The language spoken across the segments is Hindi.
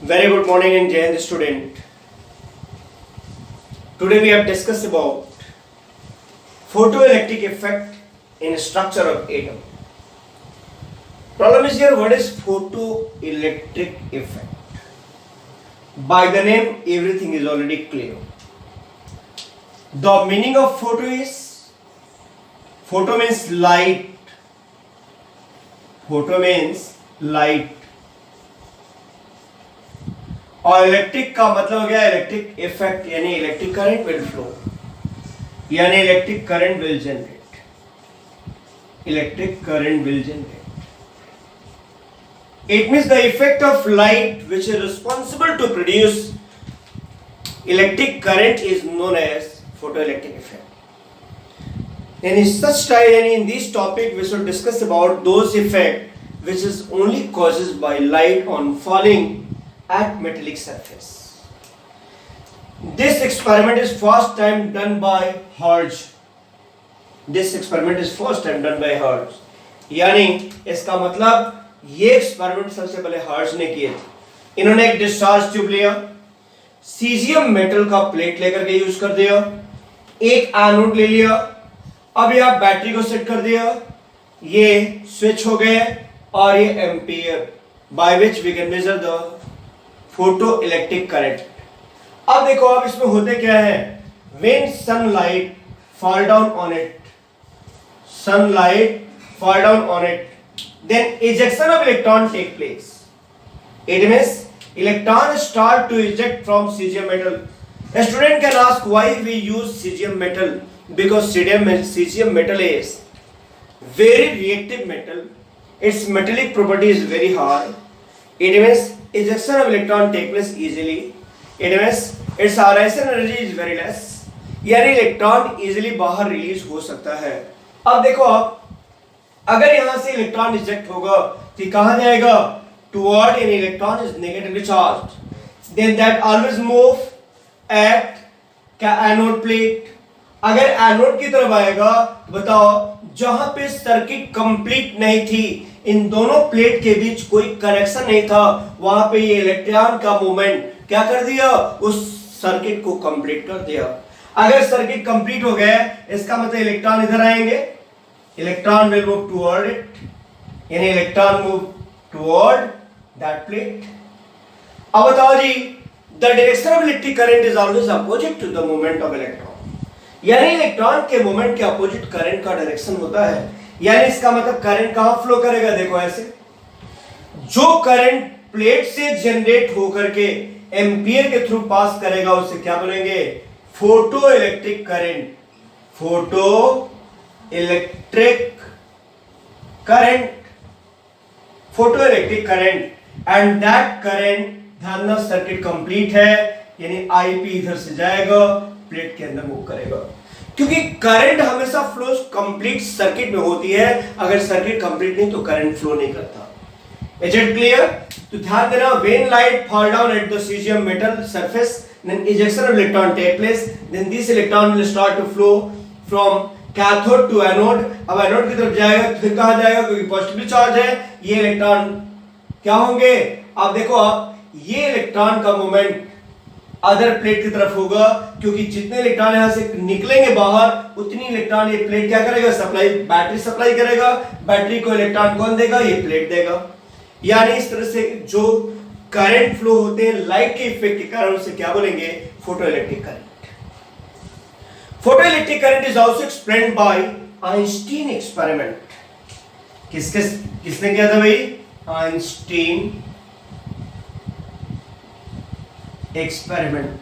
Very good morning and Jai Hind student. Today we have discussed about photoelectric effect in structure of atom. Problem is here, what is photoelectric effect? By the name everything is already clear. The meaning of photo is, photo means light. Photo means light. और इलेक्ट्रिक का मतलब हो गया इलेक्ट्रिक इफेक्ट, यानी इलेक्ट्रिक करंट विल फ्लो, यानी electric current will generate, electric current will generate. It means the effect of light which is responsible to produce electric current is known as photoelectric effect. And in this topic we should discuss about those effect which is only causes by light on falling at metallic surface. This experiment is first time done by Hertz. This experiment is first time done by Hertz. यानी इसका मतलब ये एक्सपेरिमेंट सबसे पहले हर्ट्ज ने किए थे. इन्होंने एक डिस्चार्ज ट्यूब लिया, सीजियम मेटल का प्लेट लेकर के यूज कर दिया, एक एनोड ले लिया, अब यहां बैटरी को सेट कर दिया, ये स्विच हो गए और ये ampere by which we can measure the photo electric current. अब देखो अब इसमें होते क्या है, when sunlight fall down on it, sunlight fall down on it, then ejection of electron take place. It means electrons start to eject from cesium metal. A student can ask why we use cesium metal, because cesium metal is very reactive metal, its metallic property is very high. It means ejection of electron take place easily. It means its radiation energy is very less, यानी इलेक्ट्रॉन इजीली बाहर रिलीज हो सकता है. अब देखो आप अगर यहां से इलेक्ट्रॉन रिजेक्ट होगा तो कहां जाएगा, toward an electron is negatively charged, then that always move at का एनोड प्लेट. अगर एनोड की तरफ आएगा तो बताओ जहां पे सर्किट कंप्लीट नहीं थी, इन दोनों प्लेट के बीच कोई कनेक्शन नहीं था, वहां पे ये इलेक्ट्रॉन का मूवमेंट क्या कर दिया, उस सर्किट को कंप्लीट कर दिया. अगर सर्किट कंप्लीट हो गया इसका मतलब इलेक्ट्रॉन इधर आएंगे, electron will move toward it, यानी electron move toward that plate. अब बताओ जी, the direction of electric current is always opposite to the movement of electron, यानी इलेक्ट्रॉन के मूवमेंट के अपोजिट करंट का डायरेक्शन होता है. यानी इसका मतलब करंट कहां फ्लो करेगा, देखो ऐसे, जो करंट प्लेट से जनरेट होकर के एम्पियर के थ्रू पास करेगा उसे क्या बोलेंगे, photo electric current. Photo electric current, photo electric current, and that current, ध्यान ना सर्किट कंप्लीट है, यानी आईपी इधर से जाएगा, प्लेट के अंदर मूव करेगा, क्योंकि करंट हमेशा फ्लो कंप्लीट सर्किट में होती है. अगर सर्किट कंप्लीट नहीं तो करंट फ्लो नहीं करता. Is it clear? तो ध्यान देना, when light fall down at the cesium metal surface, then ejection of electron take place, then this electron will start to flow from cathode to anode. अब एनोड की तरफ जाएगा, फिर कहां जाएगा, क्योंकि पॉजिटिवली चार्ज है, ये इलेक्ट्रॉन क्या होंगे, अब देखो आप, ये इलेक्ट्रॉन का मूवमेंट अदर प्लेट की तरफ होगा, क्योंकि जितने इलेक्ट्रॉन यहां से निकलेंगे बाहर उतनी इलेक्ट्रॉन ये प्लेट क्या करेगा, सप्लाई, बैटरी सप्लाई करेगा, बैटरी को इलेक्ट्रॉन कौन देगा, ये प्लेट देगा. यानी इस तरह से जो करंट फ्लो होते हैं लाइट के इफेक्ट के कारण उसे क्या बोलेंगे, photoelectric current. Photoelectric current is also explained bye Einstein experiment. किसने किया था भाई, आइंस्टीन एक्सपेरिमेंट.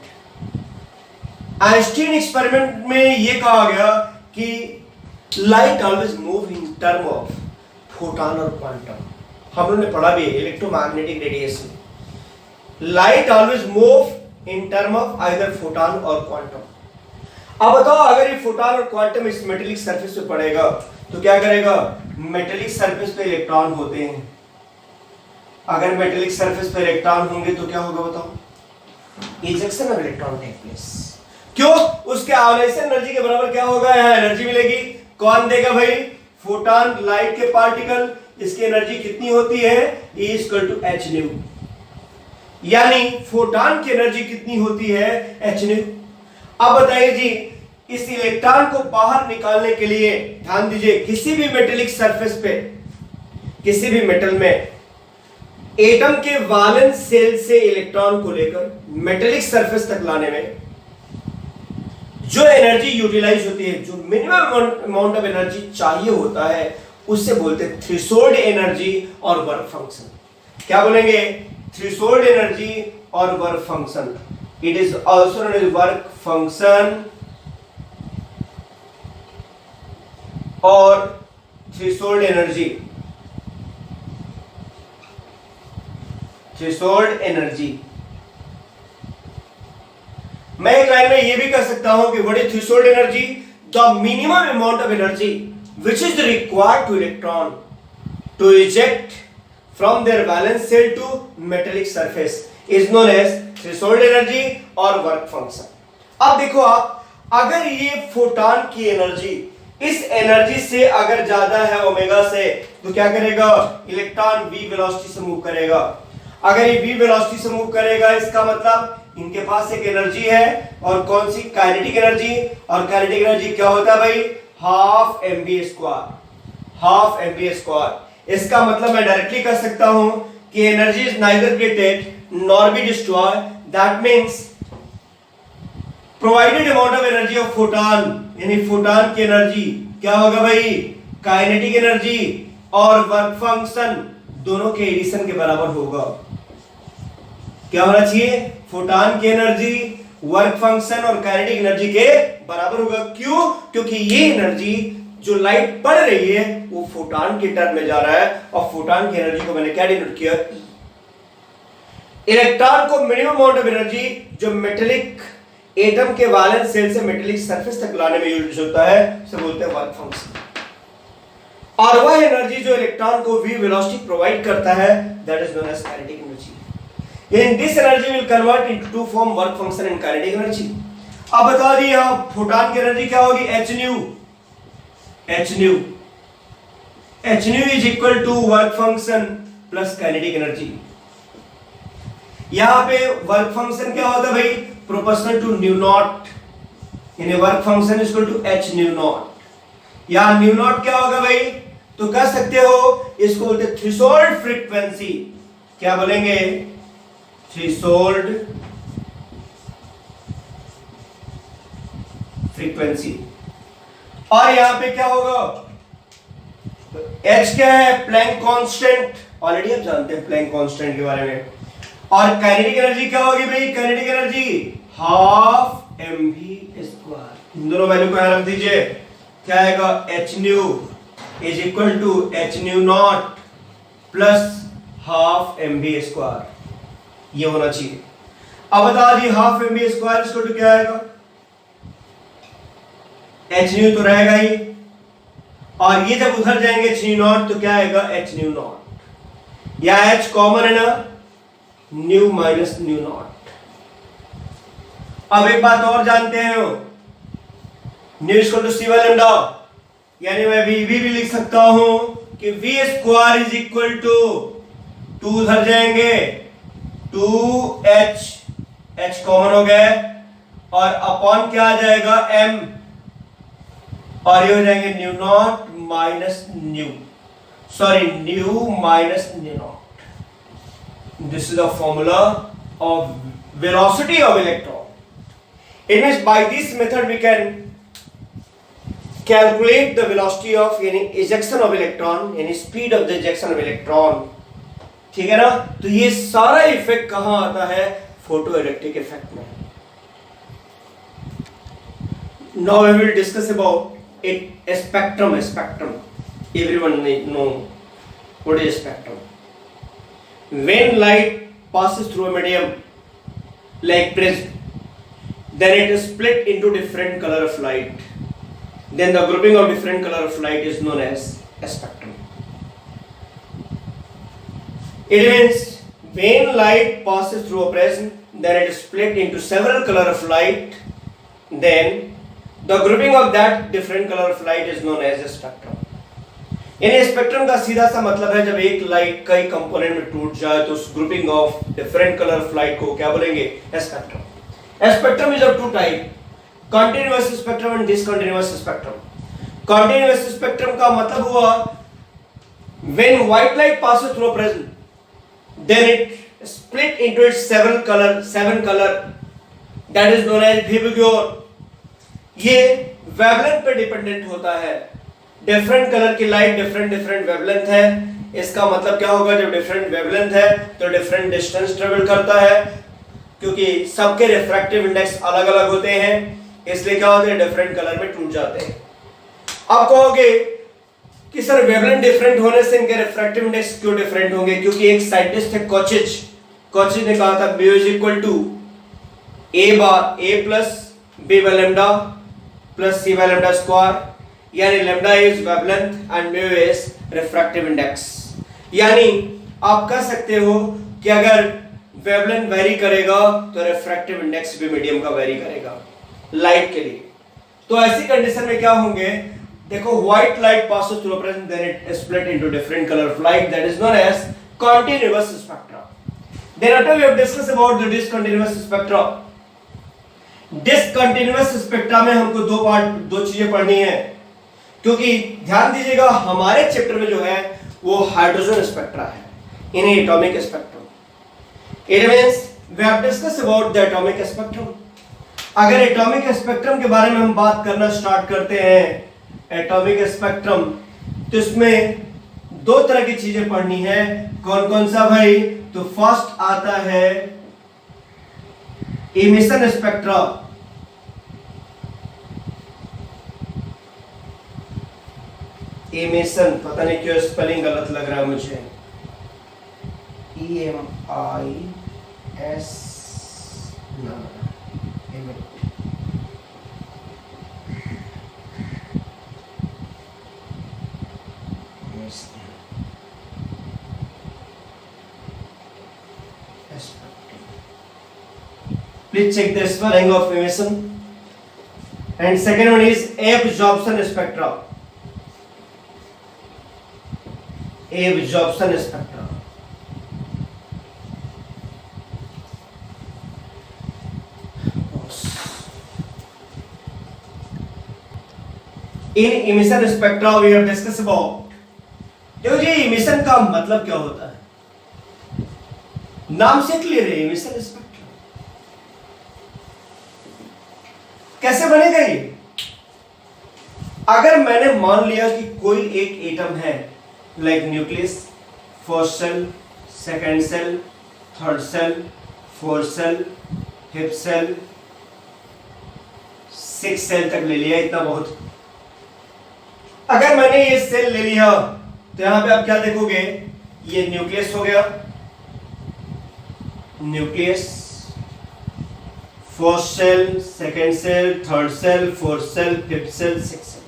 आइंस्टीन एक्सपेरिमेंट में यह कहा गया कि light always move in term of photon और क्वांटम. हम लोगों ने पढ़ा भी है electromagnetic radiation. Light always move in term of either photon और क्वांटम. अब बताओ अगर ये फोटॉन और क्वांटम इस मेटेलिक सरफेस पे पड़ेगा तो क्या करेगा, मेटेलिक सरफेस पे इलेक्ट्रॉन होते हैं, अगर मेटेलिक सरफेस पे इलेक्ट्रॉन होंगे तो क्या होगा बताओ, ejection of electron take place. क्यों, उसके आयोनाइजेशन एनर्जी के बराबर क्या होगा, यहां एनर्जी मिलेगी. कौन देगा भाई, फोटॉन, लाइट के पार्टिकल. इसकी एनर्जी कितनी होती है, E = H न्यू. यानी फोटॉन की एनर्जी कितनी होती है, एच न्यू। अब बताइए जी, इस इलेक्ट्रॉन को बाहर निकालने के लिए ध्यान दीजिए, किसी भी मेटेलिक सरफेस पे, किसी भी मेटल में एटम के वैलेंस सेल से इलेक्ट्रॉन को लेकर मेटेलिक सरफेस तक लाने में जो एनर्जी यूटिलाइज होती है, जो मिनिमम अमाउंट ऑफ एनर्जी चाहिए होता है, उससे बोलते हैं थ्रेशोल्ड एनर्जी और वर्क फंक्शन। क्या बोलेंगे, थ्रेशोल्ड एनर्जी और work function. It is also known as work function और थ्रेशोल्ड एनर्जी। थ्रेशोल्ड एनर्जी मैं एक लाइन में ये भी कह सकता हूं कि what is threshold energy, the minimum amount of energy which is required to electron to eject from their valence shell to metallic surface is known as threshold energy और work function। अब देखो आप, अगर ये फोटॉन की एनर्जी इस एनर्जी से अगर ज्यादा है ओमेगा से, तो क्या करेगा, इलेक्ट्रॉन v वेलोसिटी से मूव करेगा। अगर ये v वेलोसिटी से मूव करेगा, इसका मतलब इनके पास एक एनर्जी है, और कौन सी, काइनेटिक एनर्जी। और काइनेटिक एनर्जी क्या होता है भाई, half M B square, half M B square. इसका मतलब मैं डायरेक्टली कह सकता हूं कि energy is neither created nor be destroy, that means provided amount of energy of photon, यानी फोटॉन की एनर्जी क्या होगा भाई, काइनेटिक एनर्जी और वर्क फंक्शन दोनों के एडिशन के बराबर होगा। क्या होना चाहिए, फोटॉन की एनर्जी, वर्क फंक्शन और काइनेटिक एनर्जी के बराबर होगा। क्यों, क्योंकि ये एनर्जी जो लाइट पड़ रही है वो फोटॉन के टर्म में जा रहा है, और फोटॉन की एनर्जी को मैंने क्या डिनोट किया, इलेक्ट्रॉन को मिनिमम अमाउंट ऑफ एनर्जी जो मेटेलिक एटम के वैलेंस सेल से मेटेलिक सरफेस तक लाने में यूज होता है, उसे बोलते हैं वर्क फंक्शन। और वह एनर्जी जो इलेक्ट्रॉन को v वेलोसिटी प्रोवाइड करता है, that is known as kinetic energy. And this energy will convert into two form, work function and kinetic energy। अब बता दिए आप, फोटॉन की एनर्जी क्या होगी, h nu. h nu is equal to work function plus kinetic energy. यहां पे वर्क फंक्शन क्या होता है भाई, प्रोपोर्शनल टू न्यू नॉट, यानी work function is equal to h nu naught. यहां न्यू नॉट क्या होगा भाई, तो कह सकते हो इसको बोलते हैं थ्रेशोल्ड फ्रीक्वेंसी। क्या बोलेंगे, थ्रेशोल्ड फ्रीक्वेंसी। और यहां पे क्या होगा, तो h क्या है, प्लैंक कांस्टेंट, ऑलरेडी आप जानते हैं प्लैंक कांस्टेंट के बारे में। और काइनेटिक एनर्जी क्या होगी भाई, kinetic energy half M V square. इन दोनों वैल्यू को यहां रख दीजिए, क्या आएगा, h nu is equal to h nu naught plus half M V square, ये होना चाहिए। अब बता दी half M B square equal to क्या आएगा, एच न्यू तो रहेगा ही, और ये जब उधर जाएंगे एच न्यू नॉट तो क्या आएगा, एच न्यू नॉट, या एच कॉमन है ना, न्यू माइनस न्यू नॉट। अब एक बात और जानते हैं, nu equal to c by lambda, यानी मैं वी भी लिख सकता हूं कि v square is equal to उधर जाएंगे 2h, h कॉमन हो गया, और अपॉन क्या आ जाएगा, m, और ये हो जाएंगे nu naught minus nu, sorry nu minus nu naught. This is the formula of velocity of electron. It means by this method we can calculate the velocity of, यानी इजेक्शन ऑफ इलेक्ट्रॉन, यानी speed of the ejection of electron. ठीक है ना, तो ये सारा इफेक्ट कहां आता है, फोटो इलेक्ट्रिक इफेक्ट में। Now we will discuss about it, spectrum. Spectrum everyone know what is spectrum. When light passes through a medium like prism, then it is split into different color of light, then the grouping of different color of light is known as a spectrum। It means when light passes through a prism, then it is split into several color of light, then the grouping of that different color of light is known as a spectrum। In spectrum का सीधा सा मतलब है जब एक लाइट कई कंपोनेंट में टूट जाए तो उस grouping of different colour of light को क्या बोलेंगे? Spectrum. Spectrum is of two type, continuous spectrum and discontinuous spectrum. Continuous spectrum का मतलब हुआ when white light passes through a prism then it split into its seven color that is known as Vibgyor। ये वेवलेंथ पे डिपेंडेंट होता है, डिफरेंट कलर की लाइट डिफरेंट वेवलेंथ है। इसका मतलब क्या होगा? जब डिफरेंट वेवलेंथ है तो डिफरेंट डिस्टेंस ट्रेवल करता है, क्योंकि सबके रिफ्रैक्टिव इंडेक्स अलग अलग होते हैं, इसलिए क्या होते हैं? डिफरेंट कलर में टूट जाते हैं। आप कहोगे कि सर वेवलेंथ डिफरेंट होने से इनके रिफ्रैक्टिव इंडेक्स क्यों डिफरेंट होंगे? क्योंकि एक साइंटिस्ट है कॉचिज ने कहा था mu is equal to a plus b by lambda plus c by lambda square, यानी lambda is wavelength and mu is refractive index. यानी आप कह सकते हो कि अगर वेवलेंथ वेरी करेगा तो रिफ्रैक्टिव इंडेक्स भी मीडियम का वेरी करेगा लाइट के लिए। तो ऐसी कंडीशन में क्या होंगे? देखो, white light passes through a prism, then it is split into different color of light, that is known as continuous spectra. Then after we have discussed about the discontinuous spectra. Discontinuous spectra में हमको दो चीजें पढ़नी है, क्योंकि ध्यान दीजिएगा हमारे चैप्टर में जो है वो हाइड्रोजन स्पेक्ट्रा है, in atomic spectrum. It means we have discussed about the atomic spectrum. अगर एटॉमिक स्पेक्ट्रम के बारे में हम बात करना स्टार्ट करते हैं, एटॉमिक स्पेक्ट्रम, तो इसमें दो तरह की चीजें पढ़नी है। कौन कौन सा भाई? तो फर्स्ट आता है इमिशन स्पेक्ट्रा। इमिशन, पता नहीं क्यों स्पेलिंग गलत लग रहा है मुझे, EMIS Please check the spelling of emission. And second one is absorption spectra. Absorption spectra. In emission spectra we have discussed about, देखो जी emission का मतलब क्या होता है? नाम से क्लियर है, emission spectra। कैसे बनेगा ये? अगर मैंने मान लिया कि कोई एक एटम है, like nucleus, first shell, second shell, third shell, fourth shell, fifth shell, six shell तक ले लिया, इतना बहुत। अगर मैंने ये सेल ले लिया तो यहां पे आप क्या देखोगे? ये न्यूक्लियस हो गया, nucleus, first shell, second shell, third shell, fourth shell, fifth shell, sixth shell.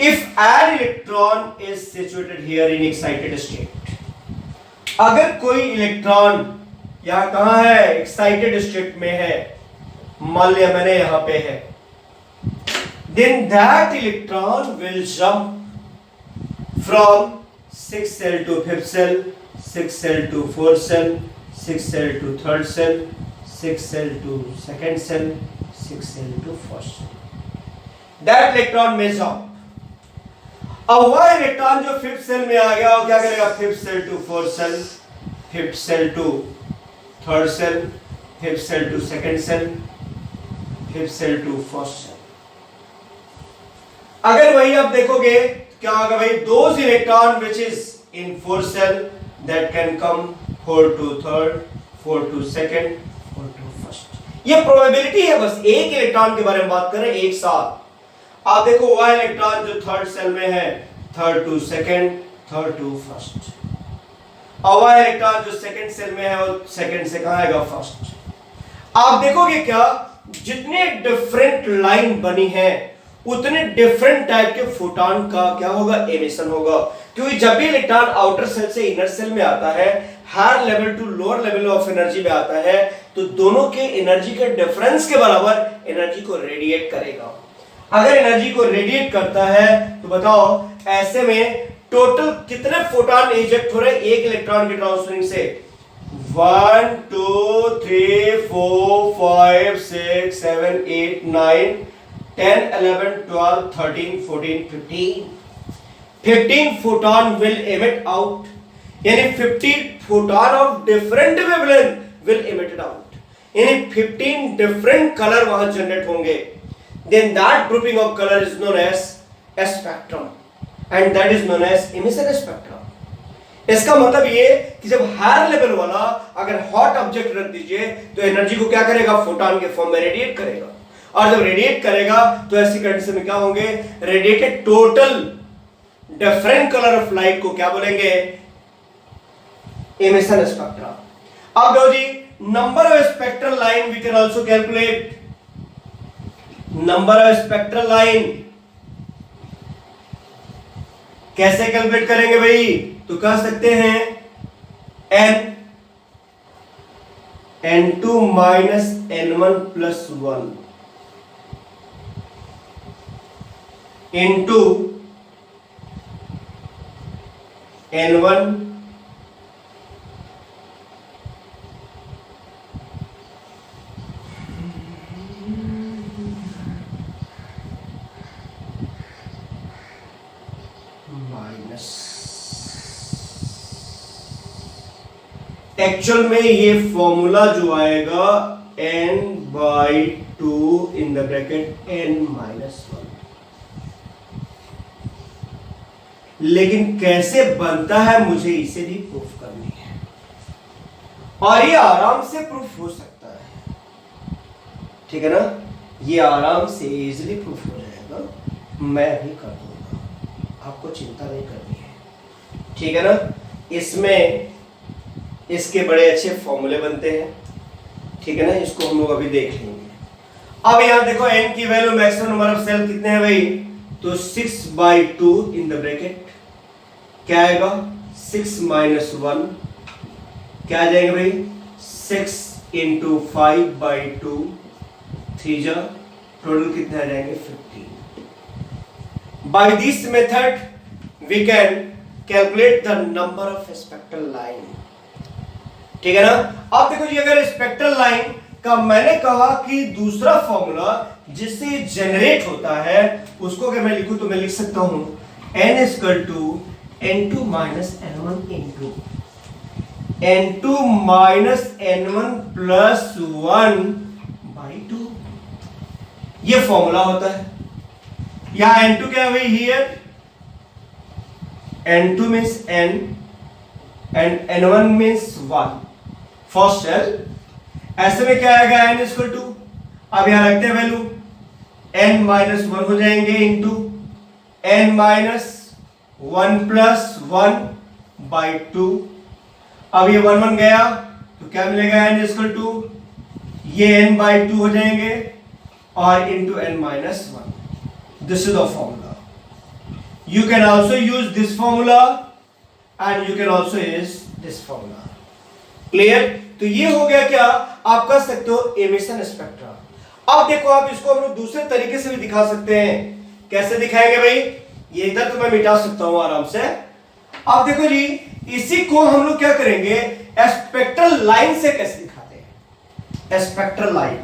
If an electron is situated here in excited state, अगर कोई इलेक्ट्रॉन यहां कहां है? एक्साइटेड स्टेट में है, मान लिया मैंने यहां पे है, then that electron will jump from sixth cell to fifth cell, sixth cell to fourth cell, sixth cell to third cell, sixth cell to second cell, sixth cell to first cell. That electron may jump. अब वह इलेक्ट्रॉन जो फिफ्थ सेल में आ गया वो क्या करेगा? Fifth shell to fourth shell, fifth shell to third shell, fifth shell to second shell, fifth shell to first shell. अगर वही आप देखोगे क्या होगा भाई? Those electron which is in fourth shell that can come fourth to third, fourth to second, fourth to first. ये प्रोबेबिलिटी है, बस एक इलेक्ट्रॉन के बारे में बात करें एक साथ। आप देखो वह इलेक्ट्रॉन जो थर्ड सेल में है, third to second, third to first, और वह इलेक्ट्रॉन जो सेकंड सेल में है वो सेकंड से कहां आएगा? फर्स्ट। आप देखोगे क्या जितने डिफरेंट लाइन बनी है उतने डिफरेंट टाइप के फोटॉन का क्या होगा? एमिशन होगा। क्योंकि जब भी इलेक्ट्रॉन आउटर सेल से इनर सेल में आता है, higher level to lower level of energy में आता है, तो दोनों के एनर्जी के डिफरेंस के बराबर एनर्जी को रेडिएट करेगा। अगर एनर्जी को रेडिएट करता है तो बताओ ऐसे में टोटल कितने फोटॉन इजेक्ट हो रहे हैं एक इलेक्ट्रॉन के ट्रांसफरिंग से? 1 2 3 4 5 6 7 8 9 10 11 12 13 14 15 फोटॉन विल एमिट आउट, यानी 50 photon of different wavelength will emitted out, यानी 15 डिफरेंट कलर वहां जनरेट होंगे. Then that grouping of colour is known as spectrum and that is known as emission spectrum. इसका मतलब ये कि जब हायर लेवल वाला अगर हॉट ऑब्जेक्ट रख दीजिए तो एनर्जी को क्या करेगा? फोटॉन के फॉर्म में रेडिएट करेगा, और जब रेडिएट करेगा तो ऐसी कंडीशन में क्या होंगे? Radiated total different colour of light को क्या बोलेंगे? Emission spectra. अब देखो जी, number of spectral line we can also calculate. Number of spectral line कैसे कैलकुलेट करेंगे भाई? तो कह सकते हैं n2 minus n1 plus 1 into n1 minus. Actual में ये फॉर्मूला जो आएगा n/2 in the bracket n-1. लेकिन कैसे बनता है मुझे इसे भी प्रूफ करनी है, और ये आराम से प्रूफ हो सकता है. ठीक है ना? ये आराम से इजीली प्रूफ हो जाएगा, मैं भी कर दूंगा, आपको चिंता नहीं करनी है. ठीक है ना? इसमें इसके बड़े अच्छे फॉर्मूले बनते हैं. ठीक है ना? इसको हम लोग अभी देख लेंगे. अब यहां देखो n की value maximum number of shell कितने हैं भाई? तो 6/2 इन द ब्रैकेट क्या आएगा? 6 माइनस 1 क्या आ जाएगा भाई? 6 इंटू 5/2 3 जा टोटल कितने आ जाएंगे? 15. By this method we can calculate the number of spectral line. ठीक है ना? अब देखो जी, अगर स्पेक्ट्रल लाइन का मैंने कहा कि दूसरा फॉर्मूला जिससे जनरेट होता है उसको अगर मैं लिखूं तो मैं लिख सकता हूं n equal to n2 minus n1 into n2 minus n1 plus 1/2. ये फॉर्मूला होता है. यहां n2 क्या है भाई? Here n2 means n and n1 means 1 first shell. ऐसे में क्या आएगा? n इक्वल टू, अब यहां रखते हैं वैल्यू, n माइनस 1 हो जाएंगे इंटू n माइनस 1 प्लस 1/2. अब ये 1 1 गया तो क्या मिलेगा? n इक्वल टू ये n/2 हो जाएंगे और into n minus 1. This is the formula. You can also use this formula and you can also use this formula. Clear? तो ये हो गया क्या? आप कह सकते हो एमिशन स्पेक्ट्रा. अब देखो, आप इसको हम लोग दूसरे तरीके से भी दिखा सकते हैं. कैसे दिखाएंगे भाई? ये इधर तो मैं मिटा सकता हूं आराम से. अब देखो जी, इसी को हम लोग क्या करेंगे? स्पेक्ट्रल लाइन से कैसे दिखाते हैं? स्पेक्ट्रल लाइन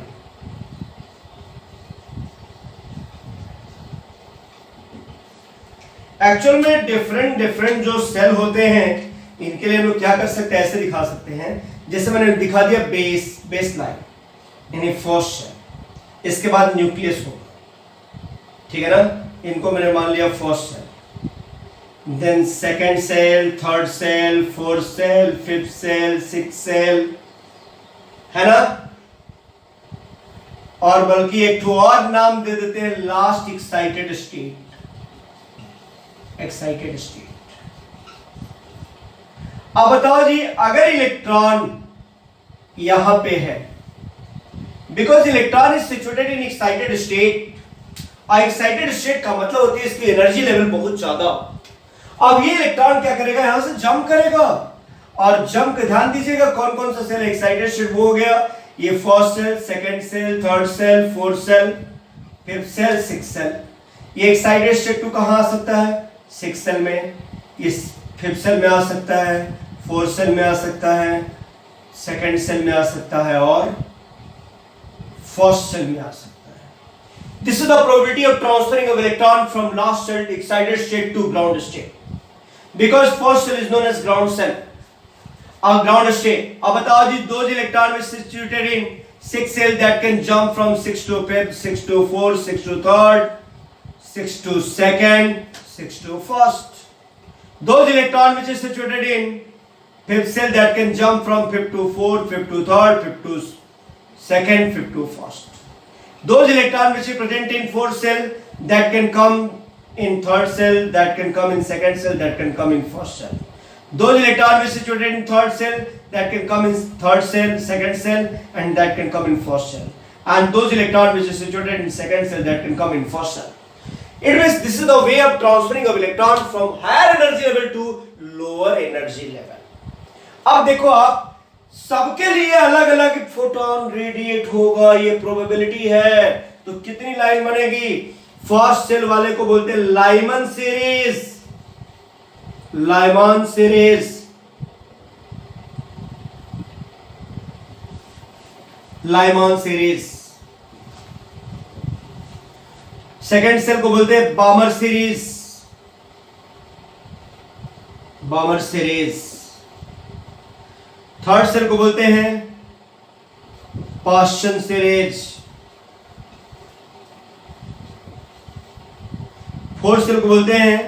एक्चुअल में डिफरेंट जो सेल होते हैं इनके लिए हम लोग क्या कर सकते हैं? ऐसे दिखा सकते हैं जैसे मैंने दिखा दिया बेस लाइन, यानी फर्स्ट सेल, इसके बाद न्यूक्लियस होगा. ठीक है ना? इनको मैंने मान लिया first shell, then second shell, third shell, fourth shell, fifth shell, sixth shell, है ना? और बल्कि एक और नाम दे देते हैं, last excited state. Excited state. अब बताओ जी, अगर इलेक्ट्रॉन यहां पे है, because electron is situated in excited state. और एक्साइटेड स्टेट का मतलब होती है इसकी एनर्जी लेवल बहुत ज्यादा. अब ये इलेक्ट्रॉन क्या करेगा? यहां से जंप करेगा, और जंप का ध्यान दीजिएगा कौन कौन सा सेल एक्साइटेड स्टेट वो हो गया. ये first shell, second shell, third shell, fourth shell, fifth shell, sixth shell. ये एक्साइटेड स्टेट 2 कहां आ सकता है? 6 सेल में, इस 5th सेल में आ सकता है, 4th सेल में आ सकता है, 2nd सेल में आ सकता है और 1st सेल में आ सकता है। This is the probability of transferring of electron from last cell excited state to ground state. Because first cell is known as ground cell. Ground state. अब बताओ जी, those electron is situated in 6 cell that can jump from 6 to 5th, 6 to 4th, 6 to 3rd, 6 to 2nd, 6 to 1st. Those electron which is situated in 5th cell that can jump from 5th to 4th, 5th to 3rd, 5th to 2nd, 5th to 1st. Those electron which is present in 4th cell that can come in 3rd cell, that can come in 2nd cell, that can come in 1st cell. Those electron which is situated in 3rd cell that can come in 3rd cell, 2nd cell, and that can come in 1st cell. And those electron which is situated in 2nd cell that can come in 1st cell. It means this is the way of transferring of electron from higher energy level to lower energy level. अब देखो आप, सबके लिए अलग अलग फोटोन रेडिएट होगा, ये प्रोबेबिलिटी है। तो कितनी लाइन बनेगी? फर्स्ट सेल वाले को बोलते हैं Lyman series, Lyman series, Lyman series. Second shell को बोलते हैं Balmer series, Balmer series. Third shell को बोलते हैं पाश्चन सीरीज। फोर्थ सेल को बोलते हैं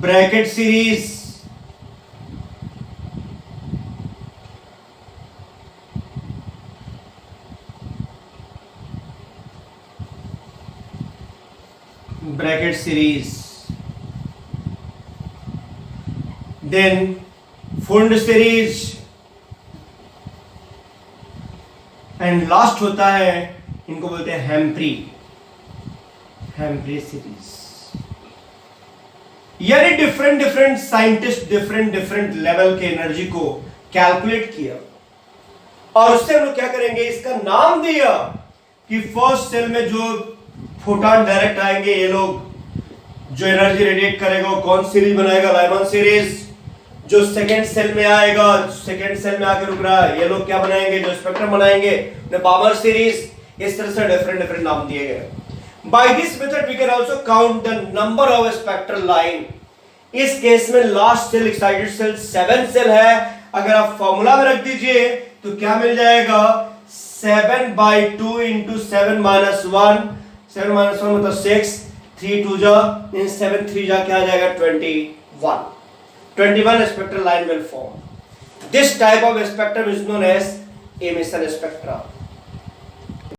Brackett series. Brackett series. Then Pfund series and last होता है, इनको बोलते हैं हैम्प्री, हैम्प्री सीरीज। यानी different different scientist different different level के एनर्जी को कैलकुलेट किया और उससे हम लोग क्या करेंगे, इसका नाम दिया कि फर्स्ट सेल में जो फोटॉन डायरेक्ट आएंगे, ये लोग जो एनर्जी रेडिएट करेगा वो कौन सीरीज बनाएगा? Lyman series. जो सेकेंड सेल में आएगा, सेकेंड सेल में आके रुक रहा है, ये लोग क्या बनाएंगे? जो स्पेक्ट्रम बनाएंगे, बामर सीरीज। इस तरह से डिफरेंट डिफरेंट नाम दिए गए। By this method we can also count the number of spectral line. इस केस में last shell excited shell 7 shell है। अगर आप फॉर्मूला में रख दीजिए तो क्या मिल जाएगा? 7/2 into 7 minus 1, 7 minus 1 मतलब 6, 3 2 जा, इन 7 3 जा क्या आ जाएगा? 21. 21 spectral line will form. This type of spectrum is known as emission spectra.